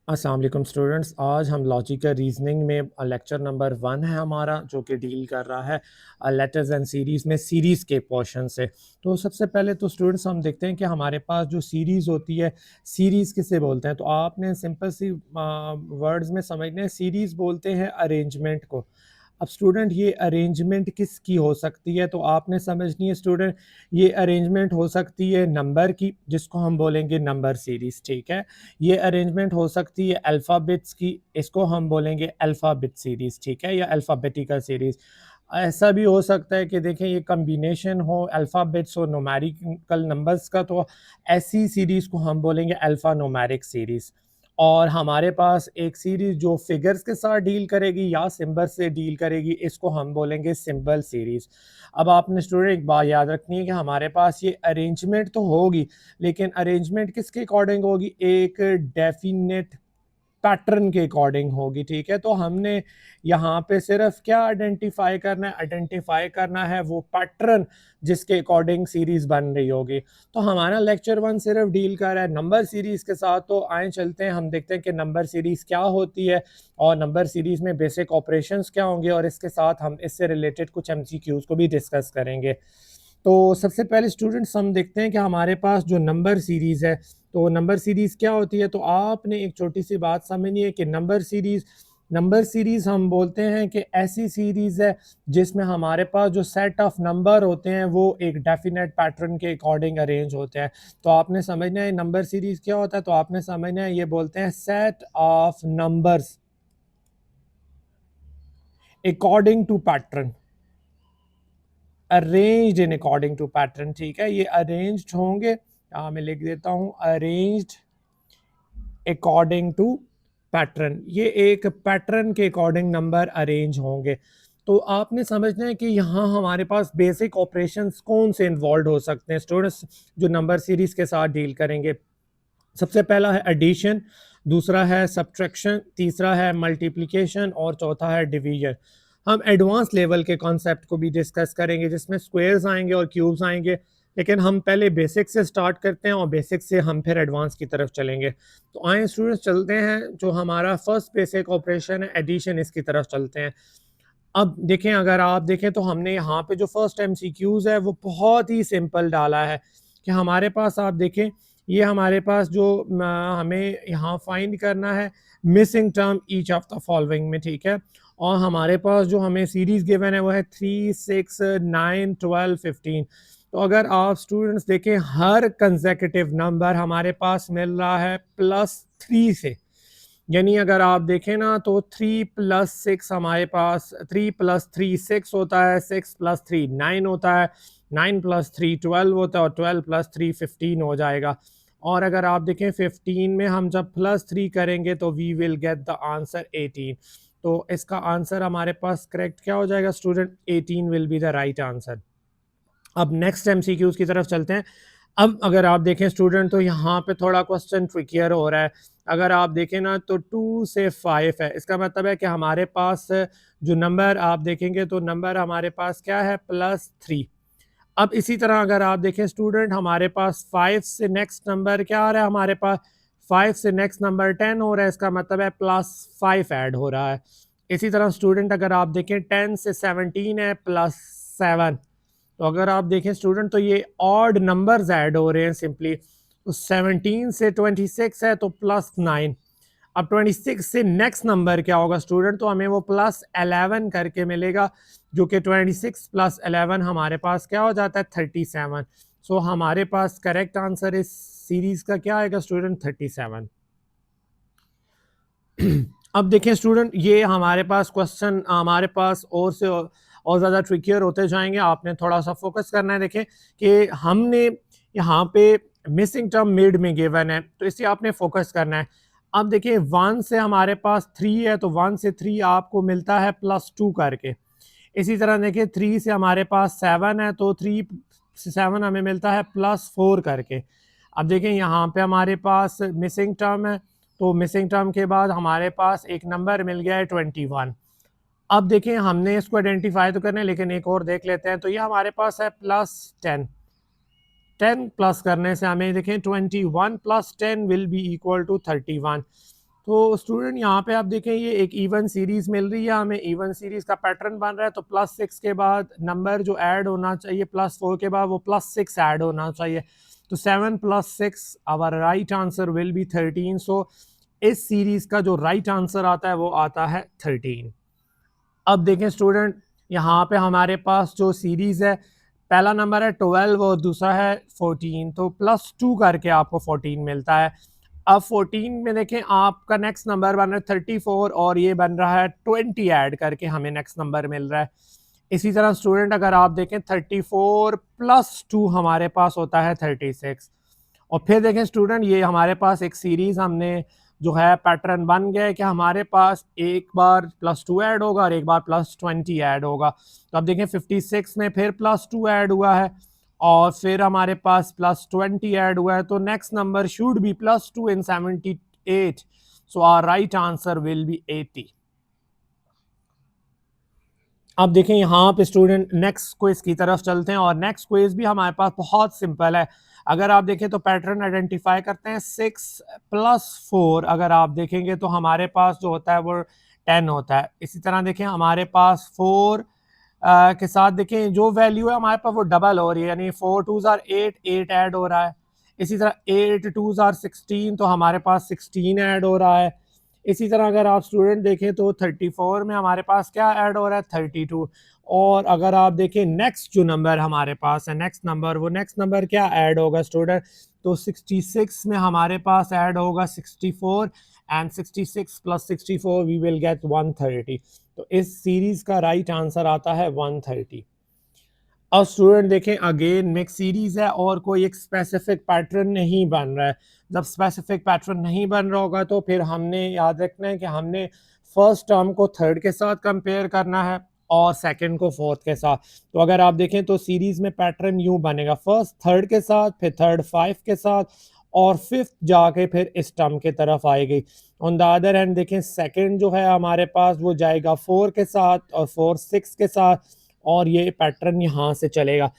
अस्सलाम वालेकुम स्टूडेंट्स। आज हम लॉजिकल रीजनिंग में लेक्चर नंबर 1 है हमारा, जो कि डील कर रहा है लेटर्स एंड सीरीज़ में सीरीज़ के पोर्शन से। तो सबसे पहले तो स्टूडेंट्स हम देखते हैं कि हमारे पास जो सीरीज़ होती है, सीरीज़ किसे बोलते हैं। तो आपने सिंपल सी वर्ड्स में समझना है, सीरीज़ बोलते हैं अरेंजमेंट को। अब स्टूडेंट ये अरेंजमेंट किसकी हो सकती है, तो आपने समझनी है स्टूडेंट, ये अरेंजमेंट हो सकती है नंबर की, जिसको हम बोलेंगे नंबर सीरीज़, ठीक है। ये अरेंजमेंट हो सकती है अल्फ़ाबेट्स की, इसको हम बोलेंगे अल्फ़ाबेट सीरीज़, ठीक है, या अल्फ़ाबेटिकल सीरीज़। ऐसा भी हो सकता है कि देखें ये कॉम्बिनेशन हो अल्फ़ाबेट्स और न्यूमेरिकल नंबर्स का, तो ऐसी सीरीज़ को हम बोलेंगे अल्फ़ा न्यूमेरिक सीरीज़। और हमारे पास एक सीरीज़ जो फिगर्स के साथ डील करेगी या सिंबल से डील करेगी, इसको हम बोलेंगे सिंबल सीरीज़। अब आपने स्टूडेंट एक बात याद रखनी है कि हमारे पास ये अरेंजमेंट तो होगी, लेकिन अरेंजमेंट किसके अकॉर्डिंग होगी, एक डेफिनेट पैटर्न के अकॉर्डिंग होगी, ठीक है। तो हमने यहाँ पे सिर्फ क्या आइडेंटिफाई करना है, आइडेंटिफाई करना है वो पैटर्न जिसके अकॉर्डिंग सीरीज बन रही होगी। तो हमारा लेक्चर 1 सिर्फ डील कर रहा है नंबर सीरीज के साथ। तो आए चलते हैं, हम देखते हैं कि नंबर सीरीज क्या होती है और नंबर सीरीज में बेसिक ऑपरेशंस क्या होंगे, और इसके साथ हम इससे रिलेटेड कुछ एमसीक्यूज को भी डिस्कस करेंगे। तो सबसे पहले स्टूडेंट्स हम देखते हैं कि हमारे पास जो नंबर सीरीज़ है, तो नंबर सीरीज़ क्या होती है। तो आपने एक छोटी सी बात समझनी है कि नंबर सीरीज़ हम बोलते हैं कि ऐसी सीरीज़ है जिसमें हमारे पास जो सेट ऑफ नंबर होते हैं वो एक डेफिनेट पैटर्न के अकॉर्डिंग अरेंज होते हैं। तो आपने समझना है नंबर सीरीज़ क्या होता है, तो आपने समझना है ये बोलते हैं set of numbers according to pattern, arranged in according to pattern, ठीक है। ये अरेंज्ड होंगे, मैं लिख देता हूँ अरेंज्ड अकॉर्डिंग टू पैटर्न। ये एक पैटर्न के अकॉर्डिंग नंबर अरेंज होंगे। तो आपने समझना है कि यहाँ हमारे पास बेसिक ऑपरेशंस कौन से इन्वॉल्व हो सकते हैं स्टूडेंट्स, जो नंबर सीरीज के साथ डील करेंगे। सबसे पहला है एडिशन, दूसरा है सब्ट्रैक्शन, तीसरा है मल्टीप्लिकेशन और चौथा है डिवीजन। हम एडवांस लेवल के कॉन्सेप्ट को भी डिस्कस करेंगे जिसमें स्क्वायर्स आएंगे और क्यूब्स आएंगे, लेकिन हम पहले बेसिक से स्टार्ट करते हैं और बेसिक से हम फिर एडवांस की तरफ चलेंगे। तो आए स्टूडेंट्स चलते हैं, जो हमारा फर्स्ट बेसिक ऑपरेशन है एडिशन, इसकी तरफ चलते हैं। अब देखें, अगर आप देखें तो हमने यहाँ पे जो फर्स्ट एमसीक्यूज है वो बहुत ही सिंपल डाला है कि हमारे पास आप देखें, ये हमारे पास जो हमें यहाँ फाइंड करना है missing term each of the following में, ठीक है। और हमारे पास जो हमें सीरीज गिवन है वो है 3, 6, 9, 12, 15। तो अगर आप स्टूडेंट्स देखें, हर कंसेक्यूटिव नंबर हमारे पास मिल रहा है +3 से। यानी अगर आप देखें ना, तो 3 + 6 हमारे पास, 3 + 3 6 होता है, 6 + 3 9 होता है, 9 + 3 12 होता है और 12 + 3 15 हो जाएगा। और अगर आप देखें 15 में हम जब +3 करेंगे तो we will get the answer 18। तो इसका आंसर हमारे पास करेक्ट क्या हो जाएगा student, 18 will be the right answer. अब नेक्स्ट एमसीक्यूज की तरफ चलते हैं। अब अगर आप देखें स्टूडेंट, तो यहाँ पे थोड़ा क्वेश्चन ट्रिकियर हो रहा है। अगर आप देखें ना, तो 2 से 5 है, इसका मतलब है कि हमारे पास जो नंबर आप देखेंगे तो नंबर हमारे पास क्या है, +3। अब इसी तरह अगर आप देखें स्टूडेंट, हमारे पास 5 से नेक्स्ट नंबर क्या आ रहा है, हमारे पास 5 से नेक्स्ट नंबर 10 हो रहा है, इसका मतलब है +5 ऐड हो रहा है। इसी तरह स्टूडेंट अगर आप देखें 10 से 17 है, +7। तो अगर आप देखें स्टूडेंट, तो ये ऑड नंबर्स ऐड हो रहे हैं सिंपली। तो 17 से 26 है तो +9। अब 26 से नेक्स्ट नंबर क्या होगा स्टूडेंट, तो हमें वो +11 करके मिलेगा, जो कि 26 + 11 हमारे पास क्या हो जाता है, 37। सो हमारे पास करेक्ट आंसर इस सीरीज का क्या आएगा स्टूडेंट, 37। अब देखें स्टूडेंट, ये हमारे पास क्वेश्चन हमारे पास और से और ज़्यादा ट्रिकियर होते जाएंगे। आपने थोड़ा सा फोकस करना है। देखें कि हमने यहाँ पे मिसिंग टर्म मिड में गिवन है, तो इसे आपने फोकस करना है। अब देखिए 1 से हमारे पास 3 है, तो 1 से 3 आपको मिलता है +2 करके। इसी तरह देखिए 3 से हमारे पास 7 है, तो 3 से 7 हमें मिलता है +4 करके। अब देखें यहाँ पे हमारे पास मिसिंग टर्म है, तो मिसिंग टर्म के बाद हमारे पास एक नंबर मिल गया है 21। अब देखें हमने इसको आइडेंटिफाई तो करना है, लेकिन एक और देख लेते हैं। तो ये हमारे पास है +10। 10 प्लस करने से हमें देखें 21 + 10 विल बी इक्वल टू 31। तो स्टूडेंट यहाँ पे आप देखें ये एक इवन सीरीज मिल रही है हमें, इवन सीरीज का पैटर्न बन रहा है, तो +6 के बाद नंबर जो ऐड होना चाहिए +4 के बाद वो +6 ऐड होना चाहिए, तो 7 + 6 our right answer will be 13। So इस सीरीज का जो राइट आंसर आता है वो आता है 13। अब देखें स्टूडेंट यहाँ पे हमारे पास जो सीरीज है, पहला नंबर है 12 और दूसरा है 14, तो +2 करके आपको 14 मिलता है। अब 14 में देखें आपका नेक्स्ट नंबर बन रहा है 34 और ये बन रहा है 20 ऐड करके हमें नेक्स्ट नंबर मिल रहा है। इसी तरह स्टूडेंट अगर आप देखें 34 + 2 हमारे पास होता है 36। और फिर देखें स्टूडेंट ये हमारे पास एक सीरीज हमने जो है पैटर्न बन गया है कि हमारे पास एक बार +2 ऐड होगा और एक बार +20 ऐड होगा। तो अब देखें 56 में फिर +2 ऐड हुआ है और फिर हमारे पास +20 ऐड हुआ है, तो next number should be +2 in 78। So our right answer will be 80। अब देखें यहाँ पे स्टूडेंट नेक्स्ट क्विज की तरफ चलते हैं और नेक्स्ट क्विज भी हमारे पास बहुत सिंपल है। अगर आप देखें तो पैटर्न आइडेंटिफाई करते हैं 6 + 4, अगर आप देखेंगे तो हमारे पास जो होता है वो 10 होता है। इसी तरह देखें हमारे पास 4 के साथ देखें जो वैल्यू है हमारे पास वो डबल हो रही है, यानी 4 2s are 8, 8 ऐड हो रहा है। इसी तरह 8 2s are 16, तो हमारे पास 16 ऐड हो रहा है। इसी तरह अगर आप स्टूडेंट देखें तो 34 में हमारे पास क्या ऐड हो रहा है 32। और अगर आप देखें नेक्स्ट जो नंबर हमारे पास है नेक्स्ट नंबर, वो नेक्स्ट नंबर क्या ऐड होगा स्टूडेंट, तो 66 में हमारे पास ऐड होगा 64 एंड 66 + 64 वी विल गेट 130। तो इस सीरीज का राइट आंसर आता है 130। अब स्टूडेंट देखें अगेन मिक्स सीरीज है और कोई एक स्पेसिफिक पैटर्न नहीं बन रहा है। जब स्पेसिफिक पैटर्न नहीं बन रहा होगा तो फिर हमने याद रखना है कि हमने फर्स्ट टर्म को थर्ड के साथ कंपेयर करना है और सेकंड को फोर्थ के साथ। तो अगर आप देखें तो सीरीज में पैटर्न यूं बनेगा, फर्स्ट थर्ड के साथ, फिर थर्ड 5 के साथ और फिफ्थ जाके फिर इस टर्म के तरफ आएगी। ऑन द अदर हैंड देखें सेकंड जो है हमारे पास वो जाएगा 4 के साथ और 4 6 के साथ और ये पैटर्न यहाँ से चलेगा।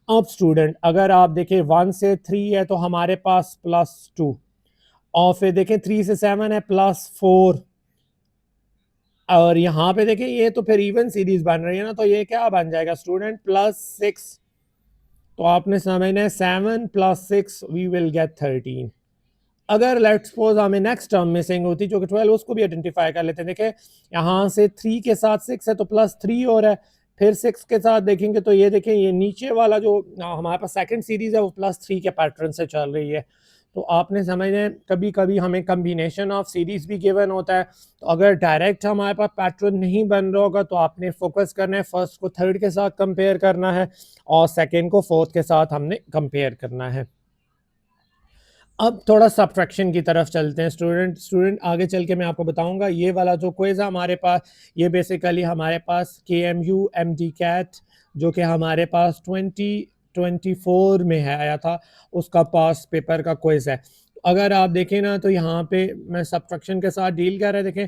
अब स्टूडेंट अगर आप देखें 1 से 3 है तो हमारे पास +2 और फिर देखें 3 से 7 है +4 और यहाँ पे देखें ये तो फिर इवन सीरीज बन रही है ना, तो ये क्या बन जाएगा स्टूडेंट +6। तो आपने समझना है 7 + 6 वी विल गेट 13। अगर लेट्स सपोज हमें नेक्स्ट टर्म मिसिंग होती जो कि 12, उसको भी आइडेंटिफाई कर लेते हैं। देखें यहाँ से 3 के साथ 6 है तो +3 हो रहा है, फिर 6 के साथ देखेंगे तो ये देखें ये नीचे वाला जो हमारे पास सेकंड सीरीज है वो +3 के पैटर्न से चल रही है। तो आपने समझना है कभी कभी हमें कम्बिनेशन ऑफ सीरीज भी गिवन होता है, तो अगर डायरेक्ट हमारे पास पैटर्न नहीं बन रहा होगा तो आपने फोकस करना है फर्स्ट को थर्ड के साथ कंपेयर करना है और सेकेंड को फोर्थ के साथ हमने कंपेयर करना है। अब थोड़ा सब्ट्रैक्शन की तरफ चलते हैं स्टूडेंट आगे चल के मैं आपको बताऊंगा। ये वाला जो क्विज है हमारे पास ये बेसिकली हमारे पास KMU MD-CAT जो कि हमारे पास 2024 में है आया था, उसका पास पेपर का क्विज है। अगर आप देखें ना तो यहाँ पे मैं सब्ट्रैक्शन के साथ डील कर रहे हैं। देखें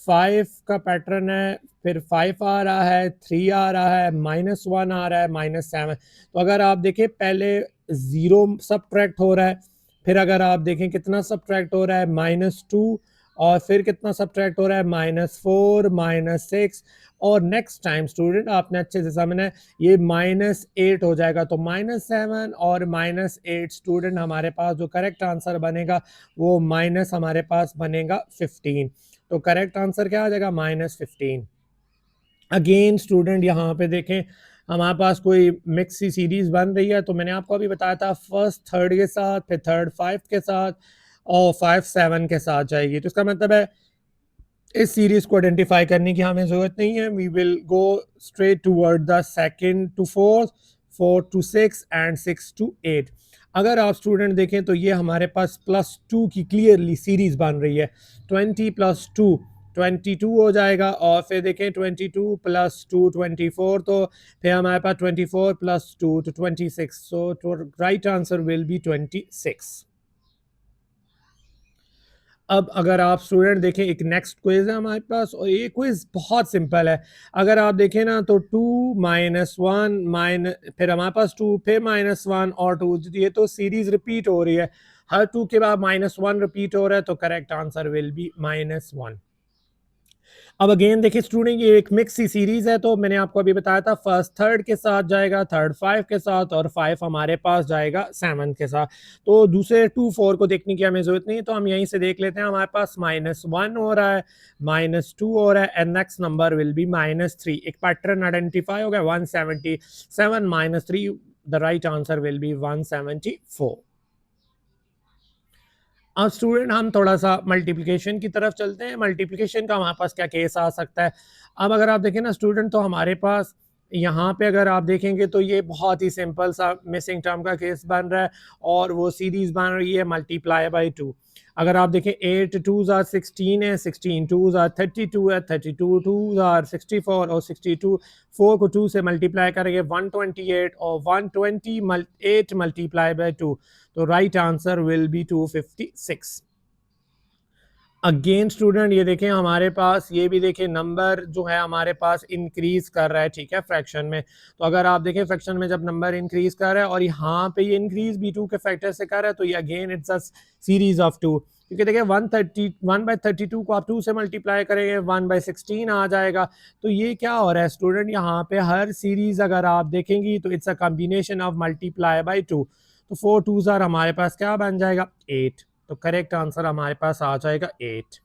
5 का पैटर्न है, फिर 5 आ रहा है, 3 आ रहा है, -1 आ रहा है, -7। तो अगर आप देखें पहले 0 सब्ट्रैक्ट हो रहा है, फिर अगर आप देखें कितना सब्ट्रैक्ट हो रहा है -2 और फिर कितना सब्ट्रैक्ट हो रहा है -4 -6 और नेक्स्ट टाइम स्टूडेंट आपने अच्छे से समझना है ये -8 हो जाएगा। तो -7 और -8 स्टूडेंट हमारे पास जो करेक्ट आंसर बनेगा वो माइनस हमारे पास बनेगा 15। तो करेक्ट आंसर क्या आ जाएगा -15। अगेन स्टूडेंट यहाँ पे देखें हमारे पास कोई मिक्स सी सीरीज बन रही है, तो मैंने आपको अभी बताया था फर्स्ट थर्ड के साथ, फिर थर्ड 5 के साथ और 5 7 के साथ जाएगी। तो इसका मतलब है इस सीरीज को आइडेंटिफाई करने की हमें जरूरत नहीं है। We will go straight toward the second to fourth, 4 to 6 and 6 to 8। अगर आप स्टूडेंट देखें तो ये हमारे पास +2 की क्लियरली सीरीज बन रही है। 20 + 2 22 हो जाएगा और फिर देखें 22 + 2 24, तो फिर हमारे पास 24 + 2 to 26। So right answer will B 26। अब अगर आप स्टूडेंट देखें एक नेक्स्ट क्विज है हमारे पास और ये क्विज बहुत सिंपल है। अगर आप देखें ना तो 2 -1 फिर हमारे पास 2 फिर -1 और 2, ये तो सीरीज रिपीट हो रही है। हर 2 के बाद -1 रिपीट हो रहा है, तो करेक्ट आंसर विल बी -1। अब अगेन देखिए स्टूडेंट, ये एक मिक्स सी सीरीज है, तो मैंने आपको अभी बताया था फर्स्ट थर्ड के साथ जाएगा, थर्ड 5 के साथ, और 5 हमारे पास जाएगा 7 के साथ। तो दूसरे 2 4 को देखने की हमें जरूरत नहीं है, तो हम यहीं से देख लेते हैं। हमारे पास -1 हो रहा है, -2 हो रहा है, and next number will B -3। एक पैटर्न आइडेंटिफाई हो गया, 177 -3, the right answer will B 174। अब स्टूडेंट हम थोड़ा सा मल्टीप्लिकेशन की तरफ चलते हैं। मल्टीप्लिकेशन का हमारे पास क्या केस आ सकता है। अब अगर आप देखें ना स्टूडेंट, तो हमारे पास यहाँ पे अगर आप देखेंगे तो ये बहुत ही सिंपल सा मिसिंग टर्म का केस बन रहा है, और वो सीरीज बन रही है मल्टीप्लाई बाय 2। अगर आप देखें 8 2s are 16 है, 16 2s are 32 है, 32 2s are 64, और 62 4 को 2 से मल्टीप्लाई करेंगे 128, और 128 मल्टीप्लाई बाय 2, तो right answer will B 256। Again student ये देखें हमारे पास, ये भी देखें नंबर जो है हमारे पास इंक्रीज कर रहा है, ठीक है, फ्रैक्शन में। तो अगर आप देखें फ्रैक्शन में जब नंबर इंक्रीज कर रहा है और यहाँ पे ये इंक्रीज भी 2 के फैक्टर से कर रहा है, तो ये again it's a series of 2। क्योंकि देखिए 1/32 को आप 2 से मल्टीप्लाई करेंगे 1/16 आ जाएगा। तो ये क्या हो रहा है स्टूडेंट, यहाँ पे हर सीरीज अगर आप देखेंगी तो it's a combination of multiply by 2। तो 4 2s आर हमारे पास क्या बन जाएगा 8। तो करेक्ट आंसर हमारे पास आ जाएगा 8।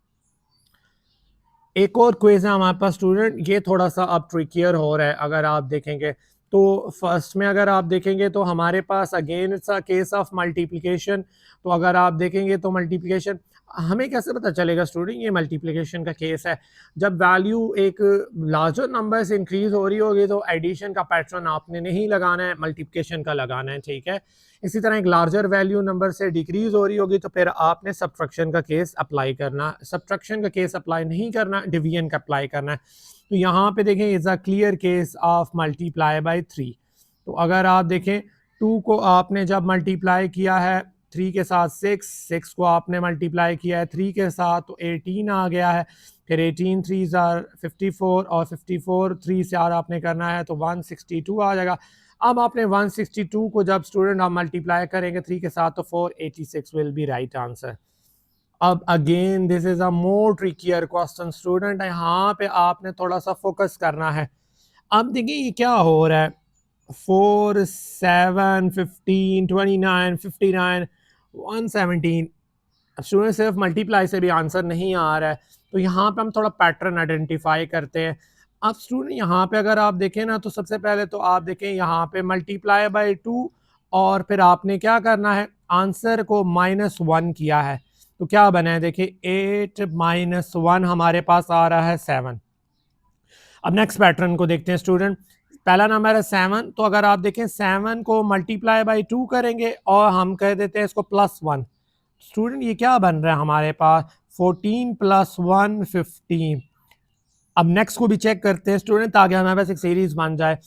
एक और क्वेज है हमारे पास स्टूडेंट, ये थोड़ा सा अब ट्रिकियर हो रहा है। अगर आप देखेंगे तो फर्स्ट में अगर आप देखेंगे तो हमारे पास again it's a case of multiplication. तो अगर आप देखेंगे तो मल्टीप्लिकेशन हमें कैसे पता चलेगा स्टूडेंट ये मल्टीप्लिकेशन का केस है। जब वैल्यू एक लार्जर नंबर से इंक्रीज हो रही होगी तो एडिशन का पैटर्न आपने नहीं लगाना है, मल्टीप्लिकेशन का लगाना है, ठीक है। इसी तरह एक लार्जर वैल्यू नंबर से डिक्रीज हो रही होगी तो फिर आपने सब्ट्रैक्शन का केस अप्लाई करना, सब्ट्रैक्शन का केस अप्लाई नहीं करना, डिवीजन का अप्लाई करना है। तो यहाँ पे देखें is a clear case of multiply by 3। तो अगर आप देखें 2 को आपने जब मल्टीप्लाई किया है 3 के साथ 6 को आपने मल्टीप्लाई किया है 3 के साथ, तो 18 आ गया है। फिर 18 3s are 54, और 54 3 से और आपने करना है तो 162 आ जाएगा। अब आपने 162 को जब स्टूडेंट आप मल्टीप्लाई करेंगे 3 के साथ तो 486 विल बी राइट आंसर। अब again this is a more trickier question student, यहाँ पे आपने थोड़ा सा फोकस करना है। अब देखिए ये क्या हो रहा है, 4 7 15 29 59 117। स्टूडेंट सिर्फ मल्टीप्लाई से भी आंसर नहीं आ रहा है, तो यहाँ पे हम थोड़ा पैटर्न आइडेंटिफाई करते हैं। अब स्टूडेंट यहाँ पे अगर आप देखें ना, तो सबसे पहले तो आप देखें यहाँ पे मल्टीप्लाई बाय 2, और फिर आपने क्या करना है, आंसर को -1 किया है, तो क्या बना है देखिए 8 -1 हमारे पास आ रहा है 7। अब नेक्स्ट पैटर्न को देखते हैं स्टूडेंट। पहला नंबर है 7, तो अगर आप देखें 7 को मल्टीप्लाई बाय 2 करेंगे और हम कह देते हैं इसको +1। स्टूडेंट ये क्या बन रहा है हमारे पास 14 + 1 15। अब नेक्स्ट को भी चेक करते हैं स्टूडेंट ताकि हमारे पास एक सीरीज बन जाए।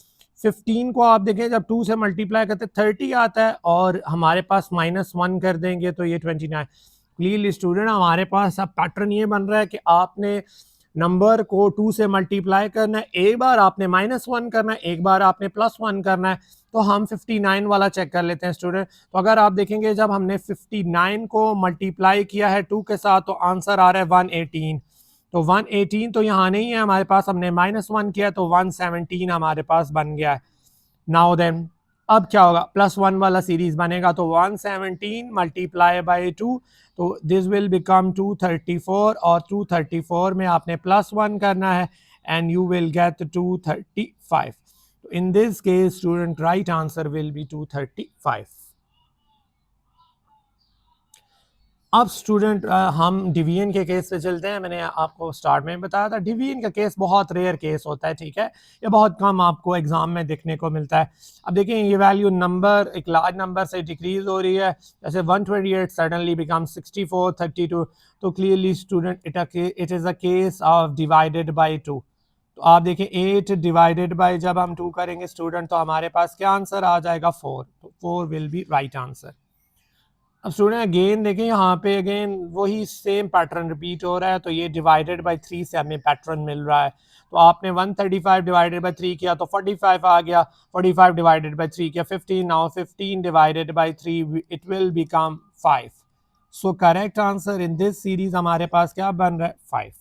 15 को आप देखें जब 2 से मल्टीप्लाई करते 30 आता है, और हमारे पास -1 कर देंगे तो ये 29। क्लियरली स्टूडेंट हमारे पास अब पैटर्न ये बन रहा है कि आपने नंबर को 2 से मल्टीप्लाई करना है, एक बार आपने -1 करना है, एक बार आपने +1 करना है। तो हम 59 वाला चेक कर लेते हैं स्टूडेंट। तो अगर आप देखेंगे जब हमने 59 को मल्टीप्लाई किया है 2 के साथ तो आंसर आ रहा है 118। तो 118 तो यहाँ नहीं है हमारे पास, हमने -1 किया तो 117 हमारे पास बन गया है। नाउ देन अब क्या होगा, +1 वाला सीरीज बनेगा, तो 117 मल्टीप्लाई बाय 2, तो दिस विल बिकम 234, और 234 में आपने +1 करना है एंड यू विल गेट 235। तो in this case student right answer will B 235। अब स्टूडेंट हम डिवीजन के केस पे चलते हैं। मैंने आपको स्टार्ट में बताया था डिवीजन का केस बहुत रेयर केस होता है, ठीक है, ये बहुत कम आपको एग्जाम में देखने को मिलता है। अब देखिए ये वैल्यू नंबर एक लार्ज नंबर से डिक्रीज हो रही है, जैसे 128 सडनली बिकम 64 32। तो clearly student it is a case of divided by 2। तो आप देखिए 8 डिवाइडेड बाई जब हम 2 करेंगे स्टूडेंट तो हमारे पास क्या आंसर आ जाएगा 4। तो 4 विल बी राइट आंसर। अब स्टूडेंट अगेन देखें यहाँ पे अगेन वही सेम पैटर्न रिपीट हो रहा है, तो ये डिवाइडेड बाय 3 से हमें पैटर्न मिल रहा है। तो आपने 135 डिवाइडेड बाय 3 किया तो 45 आ गया, 45 डिवाइडेड बाय 3 किया 15, now 15 divided by 3 it will become 5। So correct answer in this series हमारे पास क्या बन रहा है 5।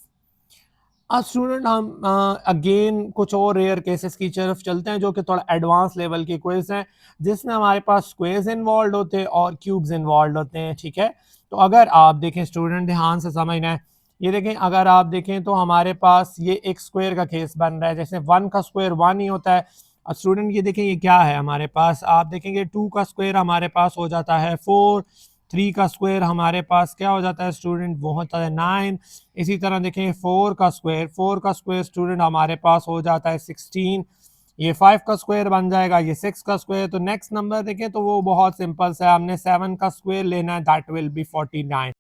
अब स्टूडेंट हम अगेन कुछ और रेयर केसेस की तरफ चलते हैं जो कि थोड़ा एडवांस लेवल के क्विज हैं जिसमें हमारे पास स्क्वेयर्स इन्वॉल्व होते हैं और क्यूब्स इन्वॉल्व होते हैं। ठीक है, तो अगर आप देखें स्टूडेंट ध्यान से समझना है, ये देखें अगर आप देखें तो हमारे पास ये एक स्क्वायर का केस बन रहा है, जैसे 1 का स्क्वायर 1 ही होता है। अब स्टूडेंट ये देखें ये क्या है हमारे पास, आप देखेंगे 2 का स्क्वायर हमारे पास हो जाता है 4, 3 का स्क्वायर हमारे पास क्या हो जाता है स्टूडेंट, वो होता है 9। इसी तरह देखें 4 का स्क्वायर स्टूडेंट हमारे पास हो जाता है 16। ये 5 का स्क्वायर बन जाएगा, ये 6 का स्क्वायर। तो नेक्स्ट नंबर देखें तो वो बहुत सिंपल सा है, हमने 7 का स्क्वायर लेना है, दैट विल बी 49।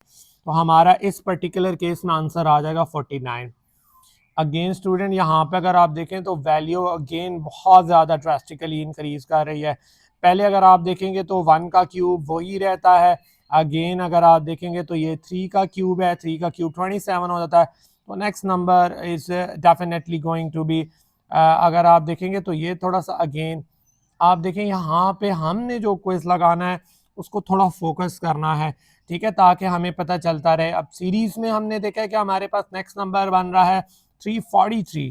तो हमारा इस पर्टिकुलर केस में आंसर आ जाएगा 49। अगेन स्टूडेंट यहाँ पे अगर आप देखें तो वैल्यू अगेन बहुत ज़्यादा ड्रास्टिकली इंक्रीज कर रही है। पहले अगर आप देखेंगे तो 1 का क्यूब वही रहता है, अगेन अगर आप देखेंगे तो ये 3 का क्यूब है, 3 का क्यूब 27 हो जाता है। तो next number is definitely going to be, अगर आप देखेंगे तो ये थोड़ा सा अगेन आप देखें यहाँ पे हमने जो क्विज लगाना है उसको थोड़ा फोकस करना है, ठीक है, ताकि हमें पता चलता रहे। अब सीरीज में हमने देखा है कि हमारे पास नेक्स्ट नंबर बन रहा है 343।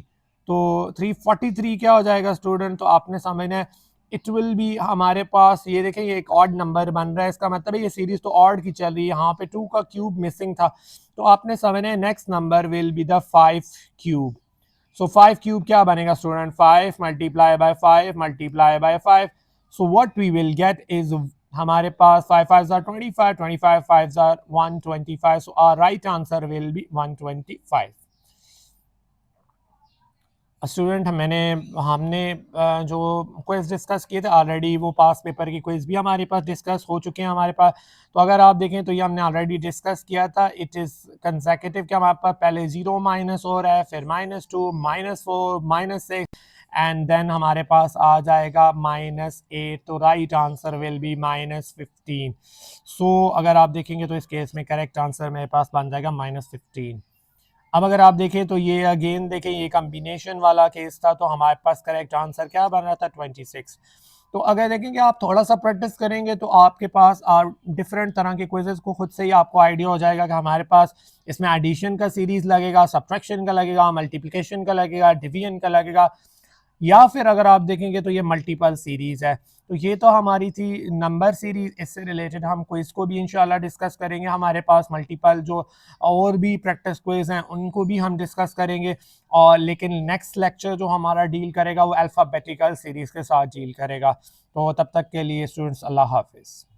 तो 343 क्या हो जाएगा स्टूडेंट, तो आपने समझना है इट विल बी हमारे पास, ये देखें ये एक ऑड नंबर बन रहा है, इसका मतलब है ये सीरीज तो ऑड की चल रही है, यहाँ पे 2 का क्यूब मिसिंग था। तो आपने समझना है next number will be the 5 cube. So 5 cube क्या बनेगा student, 5 multiply by 5 multiply by 5। So what we will get is हमारे पास 5 5 are 25, 25 5 are 125। So our right answer will be 125। Student हमने जो क्विज डिस्कस किए थे ऑलरेडी, वो पास paper की क्विज भी हमारे पास डिस्कस हो चुके हैं हमारे पास। तो अगर आप देखें तो ये हमने ऑलरेडी डिस्कस किया था। इट इज़ कंसेक्यूटिव कि हमारे पास पहले 0 माइनस हो रहा है, फिर -2 -4 -6 एंड देन हमारे पास आ जाएगा -8। तो राइट आंसर विल बी -15। सो अगर आप देखेंगे तो इस केस में करेक्ट आंसर मेरे पास बन जाएगा -15। अब अगर आप देखें तो ये अगेन देखें ये कम्बिनेशन वाला केस था, तो हमारे पास करेक्ट आंसर क्या बन रहा था 26। तो अगर देखेंगे आप थोड़ा सा प्रैक्टिस करेंगे तो आपके पास डिफरेंट तरह के क्विजेस को खुद से ही आपको आइडिया हो जाएगा कि हमारे पास इसमें एडिशन का सीरीज लगेगा, सब्ट्रैक्शन का लगेगा, मल्टीप्लिकेशन का लगेगा, डिवीजन का लगेगा, या फिर अगर आप देखेंगे तो ये मल्टीपल सीरीज है। तो ये तो हमारी थी नंबर सीरीज, इससे रिलेटेड हम क्विज को भी इंशाल्लाह डिस्कस करेंगे। हमारे पास मल्टीपल जो और भी प्रैक्टिस क्विज हैं उनको भी हम डिस्कस करेंगे। और लेकिन नेक्स्ट लेक्चर जो हमारा डील करेगा वो अल्फ़ाबेटिकल सीरीज के साथ डील करेगा। तो तब तक के लिए स्टूडेंट्स अल्लाह हाफिज़।